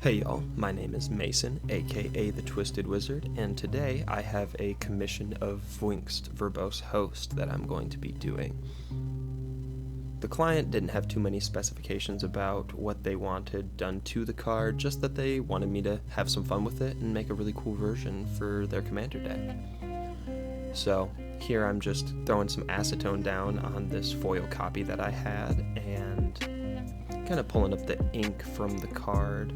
Hey y'all, my name is Mason, aka the Twisted Wizard, and today I have a commission of Vnwxt verbose host that I'm going to be doing. The client didn't have too many specifications about what they wanted done to the card, just that they wanted me to have some fun with it and make a really cool version for their commander deck. So here I'm just throwing some acetone down on this foil copy that I had and kind of pulling up the ink from the card.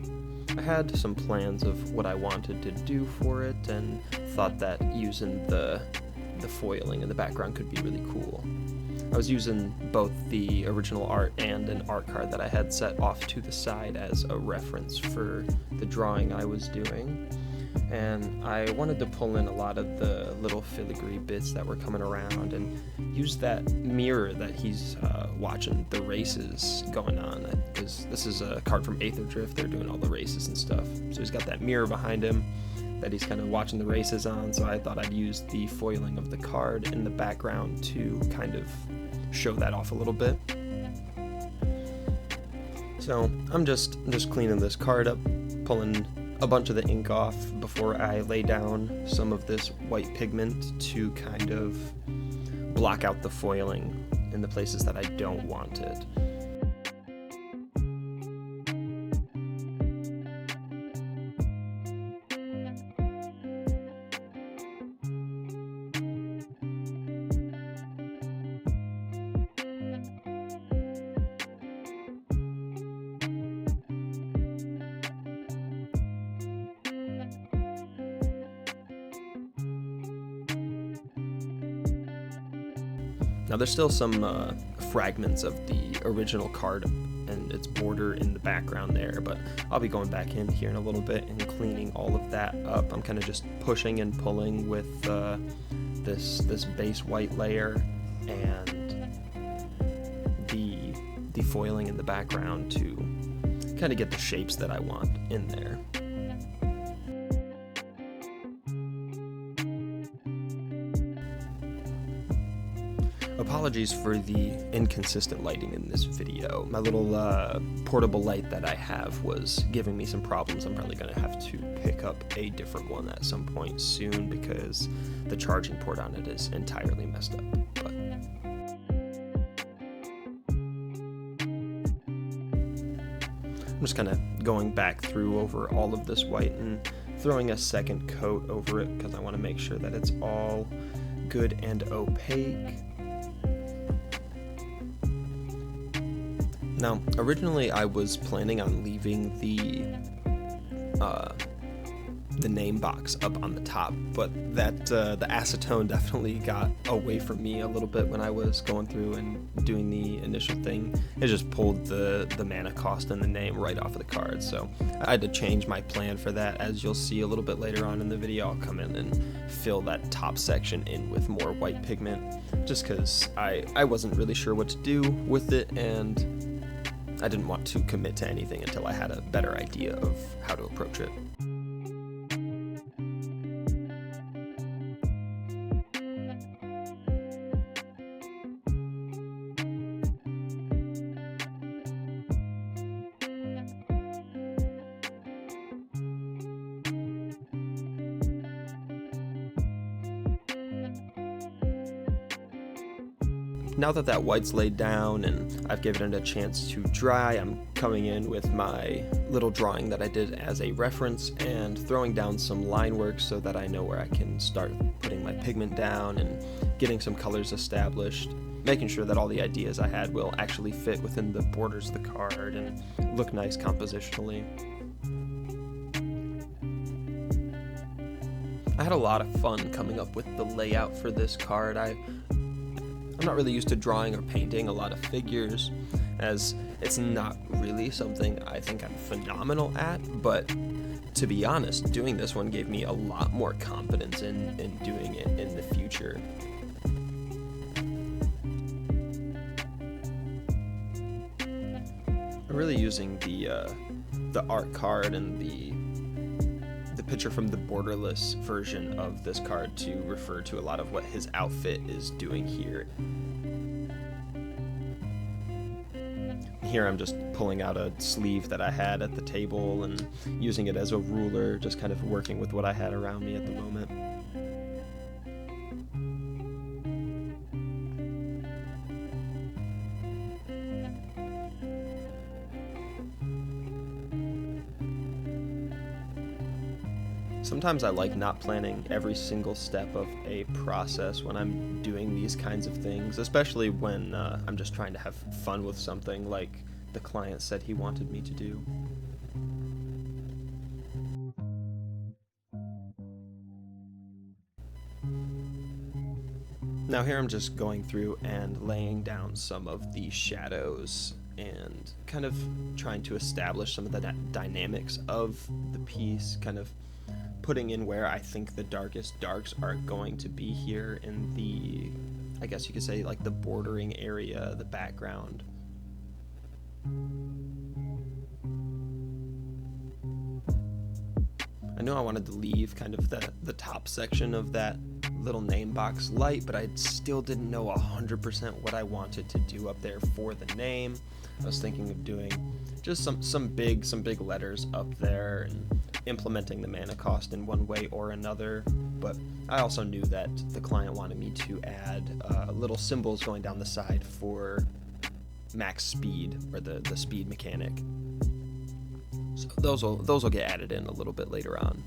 I had some plans of what I wanted to do for it and thought that using the foiling in the background could be really cool. I was using both the original art and an art card that I had set off to the side as a reference for the drawing I was doing, and I wanted to pull in a lot of the little filigree bits that were coming around and use that mirror that he's watching the races going on, because this is a card from Aether Drift. They're doing all the races and stuff, so he's got that mirror behind him that he's kind of watching the races on, so I thought I'd use the foiling of the card in the background to kind of show that off a little bit. So I'm just cleaning this card up, pulling a bunch of the ink off before I lay down some of this white pigment to kind of block out the foiling in the places that I don't want it. Now there's still some fragments of the original card and its border in the background there, but I'll be going back in here in a little bit and cleaning all of that up. I'm kind of just pushing and pulling with this base white layer and the foiling in the background to kind of get the shapes that I want in there. Apologies for the inconsistent lighting in this video. My little portable light that I have was giving me some problems. I'm probably going to have to pick up a different one at some point soon because the charging port on it is entirely messed up. But I'm just kind of going back through over all of this white and throwing a second coat over it because I want to make sure that it's all good and opaque. Now, originally I was planning on leaving the name box up on the top, but that the acetone definitely got away from me a little bit when I was going through and doing the initial thing. It just pulled the mana cost and the name right off of the card, so I had to change my plan for that. As you'll see a little bit later on in the video, I'll come in and fill that top section in with more white pigment, just because I wasn't really sure what to do with it, and I didn't want to commit to anything until I had a better idea of how to approach it. Now that white's laid down and I've given it a chance to dry, I'm coming in with my little drawing that I did as a reference and throwing down some line work so that I know where I can start putting my pigment down and getting some colors established, making sure that all the ideas I had will actually fit within the borders of the card and look nice compositionally. I had a lot of fun coming up with the layout for this card. I'm not really used to drawing or painting a lot of figures, as it's not really something I think I'm phenomenal at, but to be honest, doing this one gave me a lot more confidence in doing it in the future. I'm really using the art card and the picture from the borderless version of this card to refer to a lot of what his outfit is doing here. Here I'm just pulling out a sleeve that I had at the table and using it as a ruler, just kind of working with what I had around me at the moment. Sometimes I like not planning every single step of a process when I'm doing these kinds of things, especially when I'm just trying to have fun with something like the client said he wanted me to do. Now here I'm just going through and laying down some of the shadows and kind of trying to establish some of the dynamics of the piece, kind of putting in where I think the darkest darks are going to be here in the, I guess you could say, like the bordering area, the background. I knew I wanted to leave kind of the top section of that little name box light, but I still didn't know 100% what I wanted to do up there for the name. I was thinking of doing just some big letters up there and implementing the mana cost in one way or another, but I also knew that the client wanted me to add little symbols going down the side for max speed, or the speed mechanic. So those will get added in a little bit later on.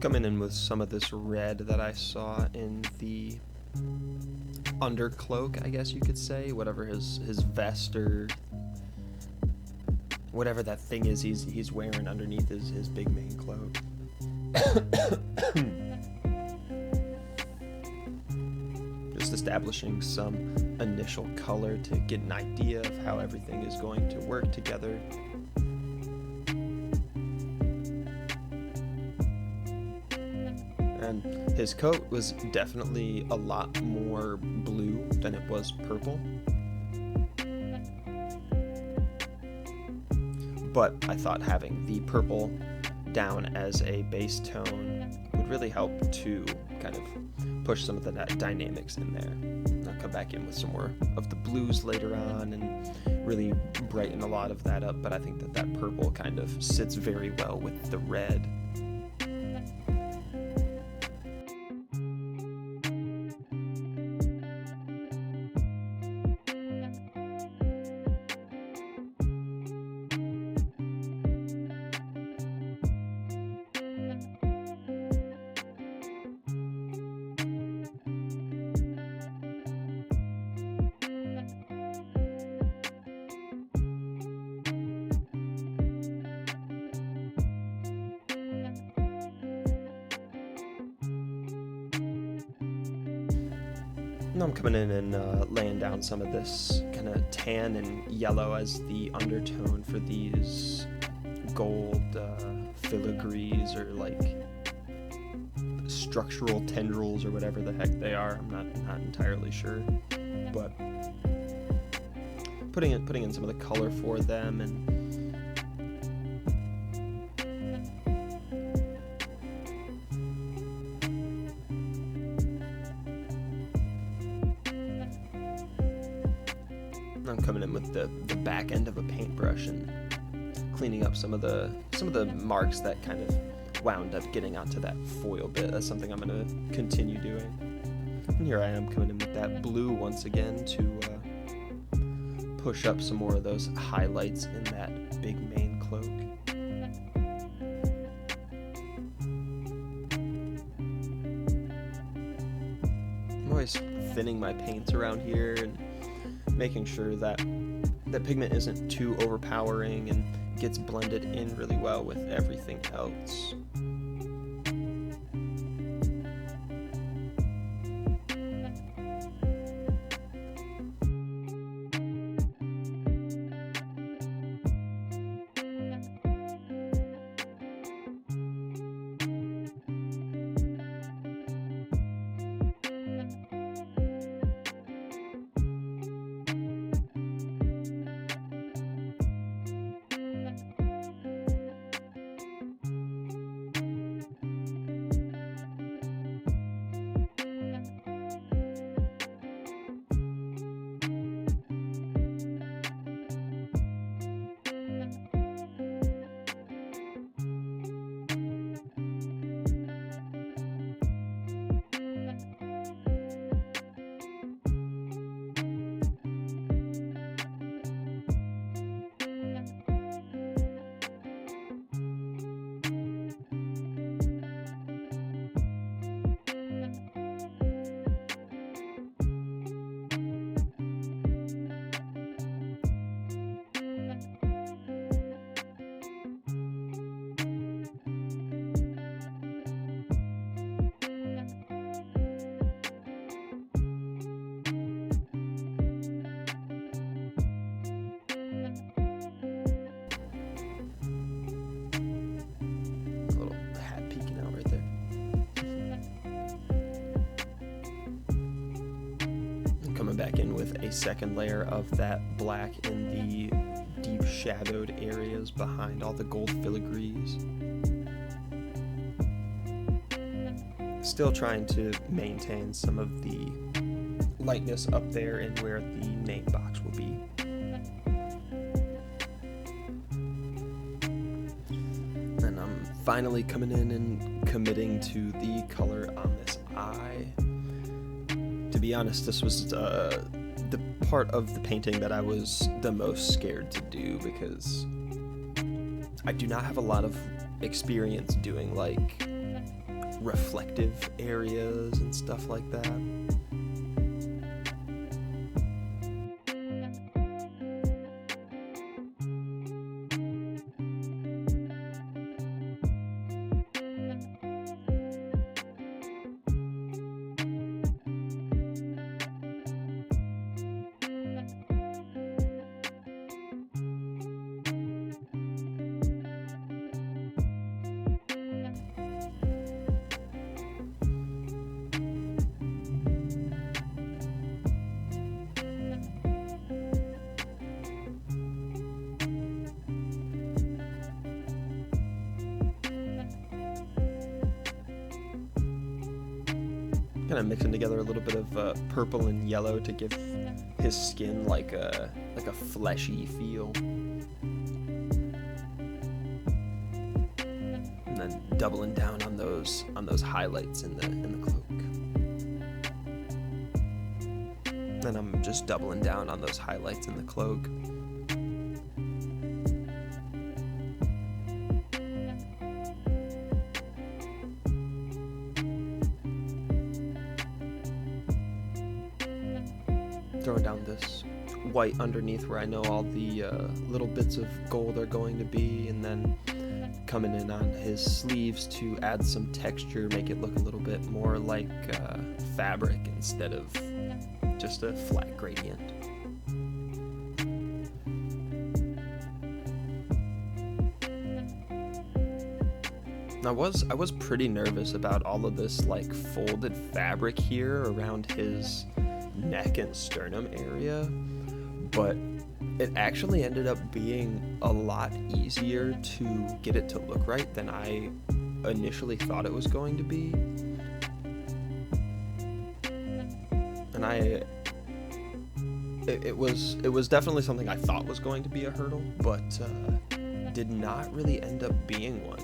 Coming in with some of this red that I saw in the undercloak, I guess you could say, whatever his vest or whatever that thing is he's wearing underneath his big main cloak. Just establishing some initial color to get an idea of how everything is going to work together. And his coat was definitely a lot more blue than it was purple. But I thought having the purple down as a base tone would really help to kind of push some of the dynamics in there. I'll come back in with some more of the blues later on and really brighten a lot of that up, but I think that purple kind of sits very well with the red. Now I'm coming in and laying down some of this kind of tan and yellow as the undertone for these gold filigrees, or like structural tendrils, or whatever the heck they are. I'm not entirely sure, but putting in some of the color for them and I'm coming in with the back end of a paintbrush and cleaning up some of the marks that kind of wound up getting onto that foil bit. That's something I'm going to continue doing. And here I am coming in with that blue once again to push up some more of those highlights in that big main cloak. I'm always thinning my paints around here and making sure that the pigment isn't too overpowering and gets blended in really well with everything else. coming back in with a second layer of that black in the deep shadowed areas behind all the gold filigrees. Still trying to maintain some of the lightness up there and where the name box will be. And I'm finally coming in and committing to the color on this eye. To be honest, this was the part of the painting that I was the most scared to do, because I do not have a lot of experience doing like reflective areas and stuff like that. Kind of mixing together a little bit of purple and yellow to give his skin like a fleshy feel, and then doubling down on those highlights in the cloak. Then I'm just doubling down on those highlights in the cloak. Throwing down this white underneath where I know all the little bits of gold are going to be, and then coming in on his sleeves to add some texture, make it look a little bit more like fabric instead of just a flat gradient. I was pretty nervous about all of this like folded fabric here around his neck and sternum area, but it actually ended up being a lot easier to get it to look right than I initially thought it was going to be. And it was definitely something I thought was going to be a hurdle, but did not really end up being one.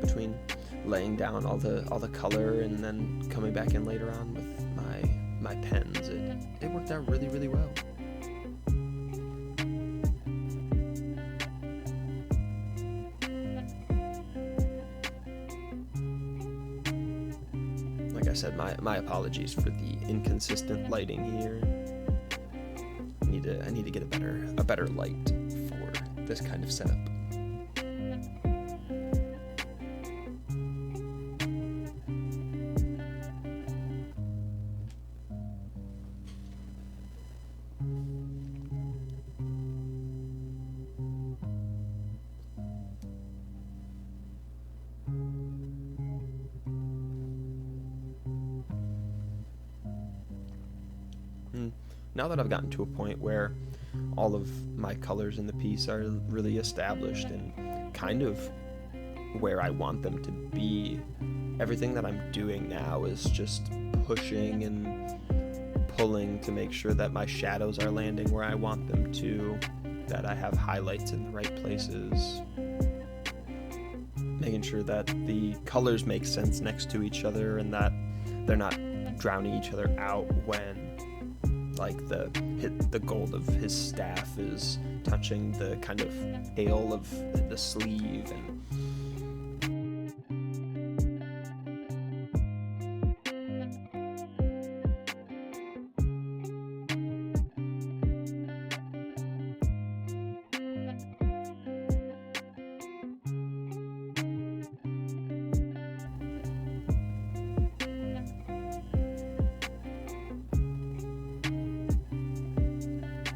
Between laying down all the color and then coming back in later on with my pens, it worked out really, really well. Like I said, my apologies for the inconsistent lighting here. I need to get a better light for this kind of setup. Now that I've gotten to a point where all of my colors in the piece are really established and kind of where I want them to be, everything that I'm doing now is just pushing and pulling to make sure that my shadows are landing where I want them to, that I have highlights in the right places, making sure that the colors make sense next to each other and that they're not drowning each other out when like the gold of his staff is touching the kind of pale of the sleeve. And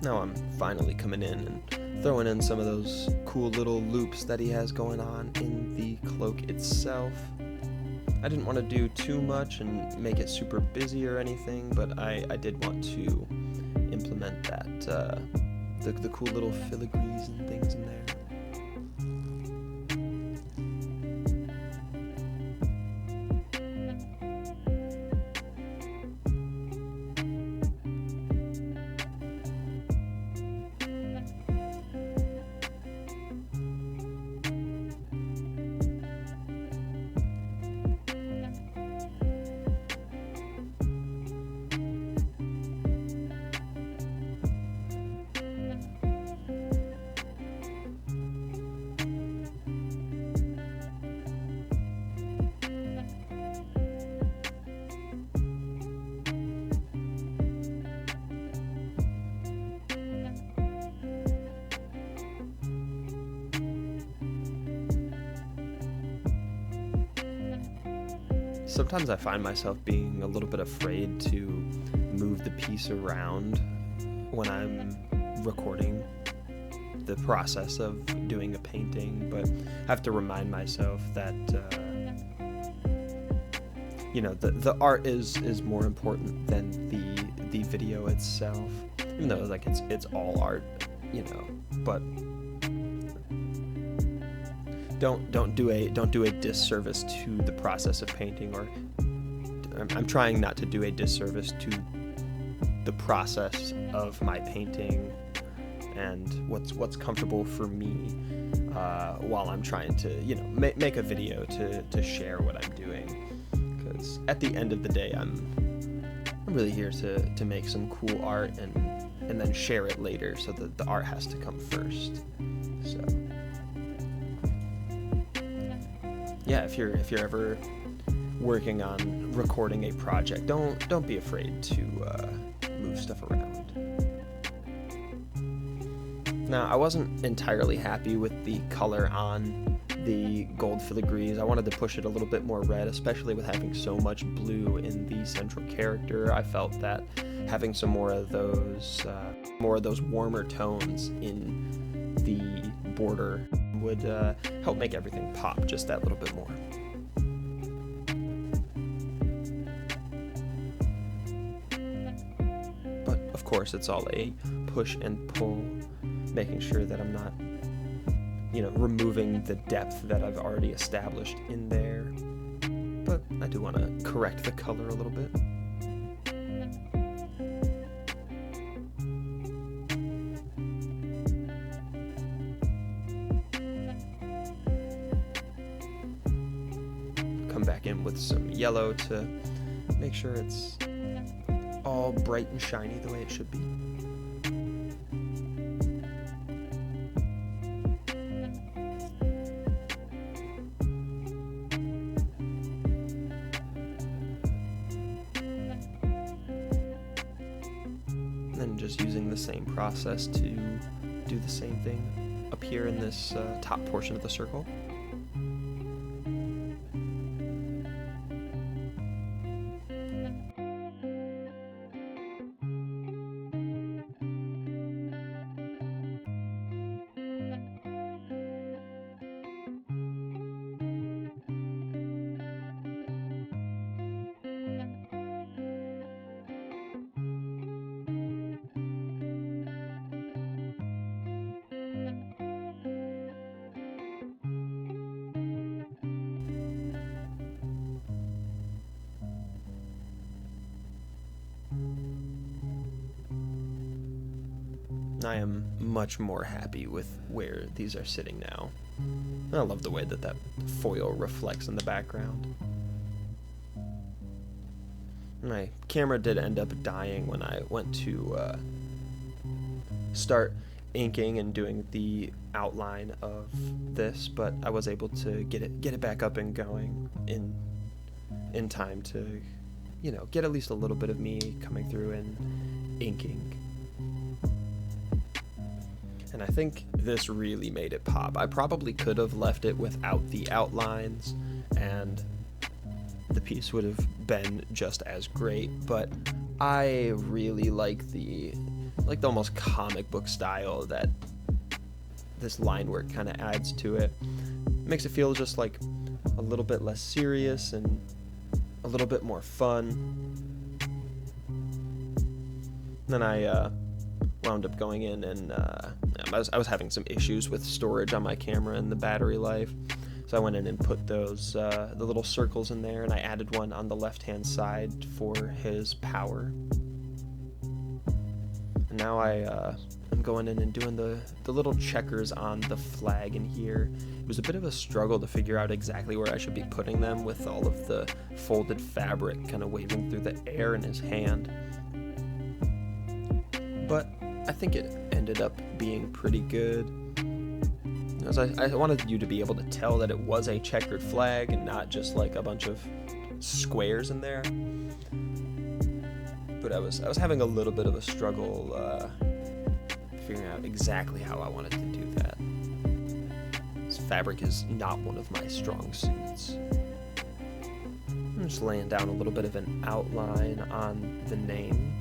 now I'm finally coming in and throwing in some of those cool little loops that he has going on in the cloak itself. I didn't want to do too much and make it super busy or anything, but I did want to implement that, the cool little filigrees and things in there. Sometimes I find myself being a little bit afraid to move the piece around when I'm recording the process of doing a painting, but I have to remind myself that the art is more important than the video itself, even though like it's all art, but don't do a disservice to the process of painting, or I'm trying not to do a disservice to the process of my painting and what's comfortable for me while I'm trying to make a video to share what I'm doing, because at the end of the day I'm really here to make some cool art and then share it later, so that the art has to come first. So yeah, if you're ever working on recording a project, don't be afraid to move stuff around. Now, I wasn't entirely happy with the color on the gold filigrees. I wanted to push it a little bit more red, especially with having so much blue in the central character. I felt that having some more of those warmer tones in the border would help make everything pop just that little bit more. But of course, it's all a push and pull, making sure that I'm not, removing the depth that I've already established in there. But I do want to correct the color a little bit. Back in with some yellow to make sure it's all bright and shiny the way it should be. And then just using the same process to do the same thing up here in this top portion of the circle. I am much more happy with where these are sitting now. I love the way that foil reflects in the background. My camera did end up dying when I went to start inking and doing the outline of this, but I was able to get it back up and going in time to, get at least a little bit of me coming through and inking. And I think this really made it pop. I probably could have left it without the outlines, and the piece would have been just as great, but I really like the almost comic book style that this line work kind of adds to it. Makes it feel just like a little bit less serious and a little bit more fun. Then I wound up going in and I was having some issues with storage on my camera and the battery life. So I went in and put those the little circles in there, and I added one on the left-hand side for his power. And now I'm going in and doing the little checkers on the flag in here. It was a bit of a struggle to figure out exactly where I should be putting them with all of the folded fabric kind of waving through the air in his hand. But I think it ended up being pretty good. I wanted you to be able to tell that it was a checkered flag and not just like a bunch of squares in there. But I was having a little bit of a struggle figuring out exactly how I wanted to do that. This fabric is not one of my strong suits. I'm just laying down a little bit of an outline on the name.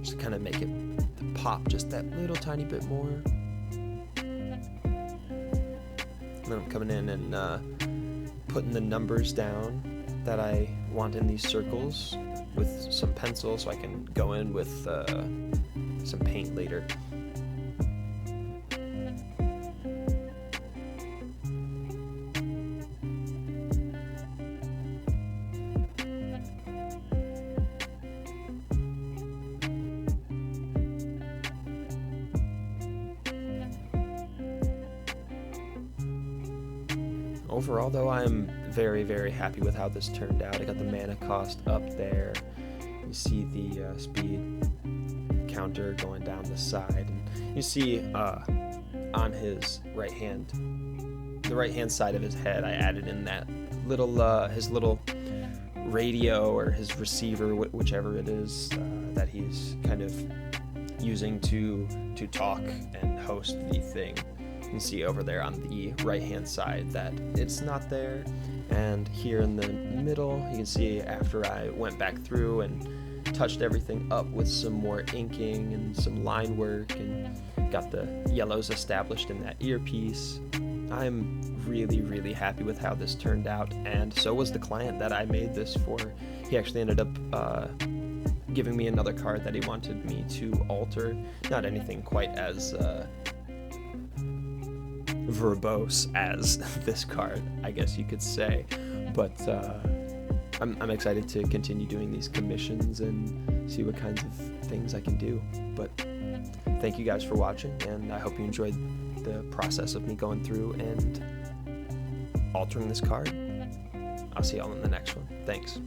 Just to kind of make it pop just that little tiny bit more. And then I'm coming in and putting the numbers down that I want in these circles with some pencil so I can go in with some paint later. Overall, though, I'm very, very happy with how this turned out. I got the mana cost up there. You see the speed counter going down the side. And you see on his right hand, the right-hand side of his head, I added in that little, his little radio or his receiver, whichever it is, that he's kind of using to talk and host the thing. You can see over there on the right hand side that it's not there, and here in the middle you can see after I went back through and touched everything up with some more inking and some line work and got the yellows established in that earpiece. I'm really, really happy with how this turned out, and so was the client that I made this for. He actually ended up giving me another card that he wanted me to alter. Not anything quite as verbose as this card, I guess you could say, but I'm excited to continue doing these commissions and see what kinds of things I can do. But thank you guys for watching, and I hope you enjoyed the process of me going through and altering this card. I'll see y'all in the next one. Thanks.